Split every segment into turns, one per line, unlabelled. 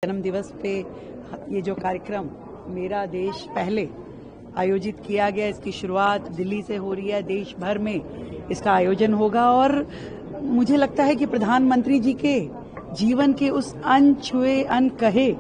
जन्म दिवस पे ये जो कार्यक्रम मेरा देश पहले आयोजित किया गया, इसकी शुरुआत दिल्ली से हो रही है। देश भर में इसका आयोजन होगा और मुझे लगता है कि प्रधानमंत्री जी के जीवन के उस अनछुए अनकहे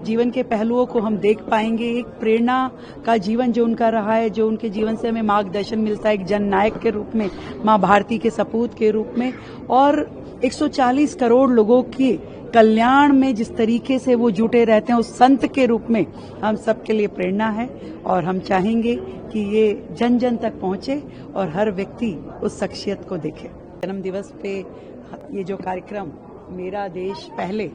जीवन के पहलुओं को हम देख पाएंगे। एक प्रेरणा का जीवन जो उनका रहा है, जो उनके जीवन से हमें मार्गदर्शन मिलता है, एक जननायक के रूप में, माँ भारती के सपूत के रूप में, और 140 करोड़ लोगों की कल्याण में जिस तरीके से वो जुटे रहते हैं, उस संत के रूप में हम सबके लिए प्रेरणा है। और हम चाहेंगे कि ये जन जन तक पहुंचे और हर व्यक्ति उस शख्सियत को देखे। जन्म दिवस पे ये जो कार्यक्रम मेरा देश पहले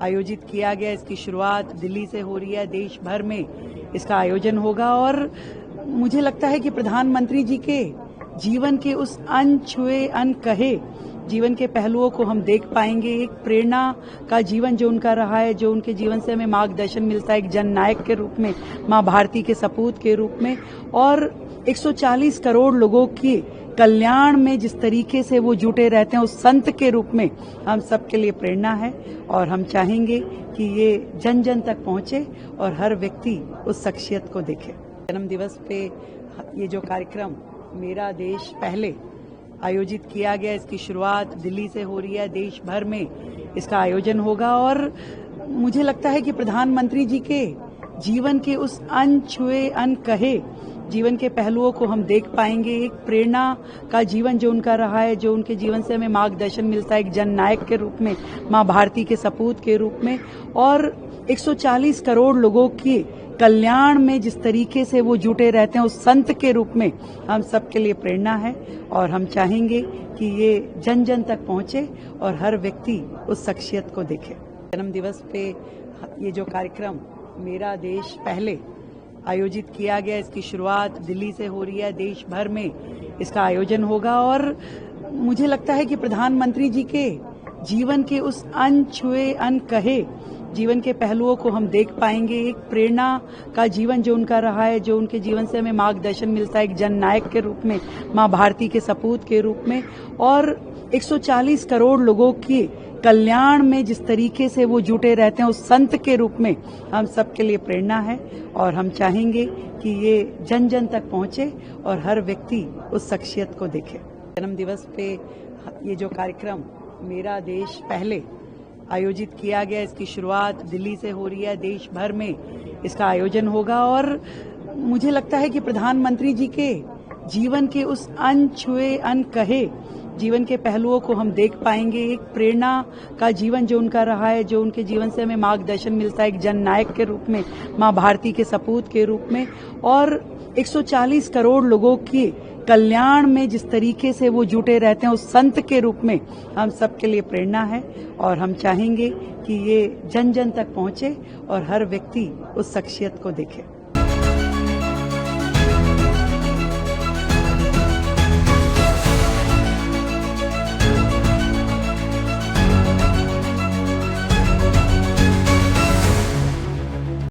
आयोजित किया गया, इसकी शुरुआत दिल्ली से हो रही है। देश भर में इसका आयोजन होगा और मुझे लगता है कि प्रधानमंत्री जी के जीवन के उस अनछुए अनकहे जीवन के पहलुओं को हम देख पाएंगे। एक प्रेरणा का जीवन जो उनका रहा है, जो उनके जीवन से हमें मार्गदर्शन मिलता है, एक जननायक के रूप में, माँ भारती के सपूत के रूप में, और 140 करोड़ लोगों की कल्याण में जिस तरीके से वो जुटे रहते हैं, उस संत के रूप में हम सबके लिए प्रेरणा है। और हम चाहेंगे कि ये जन जन तक पहुंचे और हर व्यक्ति उस शख्सियत को देखे। जन्म दिवस पे ये जो कार्यक्रम मेरा देश पहले आयोजित किया गया, इसकी शुरुआत दिल्ली से हो रही है। देश भर में इसका आयोजन होगा और मुझे लगता है कि प्रधानमंत्री जी के जीवन के उस अनछुए अनकहे जीवन के पहलुओं को हम देख पाएंगे। एक प्रेरणा का जीवन जो उनका रहा है, जो उनके जीवन से हमें मार्गदर्शन मिलता है, एक जननायक के रूप में, माँ भारती के सपूत के रूप में, और 140 करोड़ लोगों की कल्याण में जिस तरीके से वो जुटे रहते हैं, उस संत के रूप में हम सबके लिए प्रेरणा है। और हम चाहेंगे कि ये जन जन तक पहुंचे और हर व्यक्ति उस शख्सियत को देखे। जन्म दिवस पे ये जो कार्यक्रम मेरा देश पहले आयोजित किया गया, इसकी शुरुआत दिल्ली से हो रही है। देश भर में इसका आयोजन होगा और मुझे लगता है कि प्रधानमंत्री जी के जीवन के उस अनछुए अनकहे जीवन के पहलुओं को हम देख पाएंगे। एक प्रेरणा का जीवन जो उनका रहा है, जो उनके जीवन से हमें मार्गदर्शन मिलता है, एक जननायक के रूप में, माँ भारती के सपूत के रूप में, और 140 करोड़ लोगों की कल्याण में जिस तरीके से वो जुटे रहते हैं, उस संत के रूप में हम सबके लिए प्रेरणा है। और हम चाहेंगे कि ये जन जन तक पहुंचे और हर व्यक्ति उस शख्सियत को देखे। जन्म दिवस पे ये जो कार्यक्रम मेरा देश पहले आयोजित किया गया, इसकी शुरुआत दिल्ली से हो रही है। देश भर में इसका आयोजन होगा और मुझे लगता है कि प्रधानमंत्री जी के जीवन के उस अनछुए अनकहे जीवन के पहलुओं को हम देख पाएंगे। एक प्रेरणा का जीवन जो उनका रहा है, जो उनके जीवन से हमें मार्गदर्शन मिलता है, एक जननायक के रूप में, माँ भारती के सपूत के रूप में, और 140 करोड़ लोगों की कल्याण में जिस तरीके से वो जुटे रहते हैं, उस संत के रूप में हम सबके लिए प्रेरणा है। और हम चाहेंगे कि ये जन जन तक पहुंचे और हर व्यक्ति उस शख्सियत को देखे।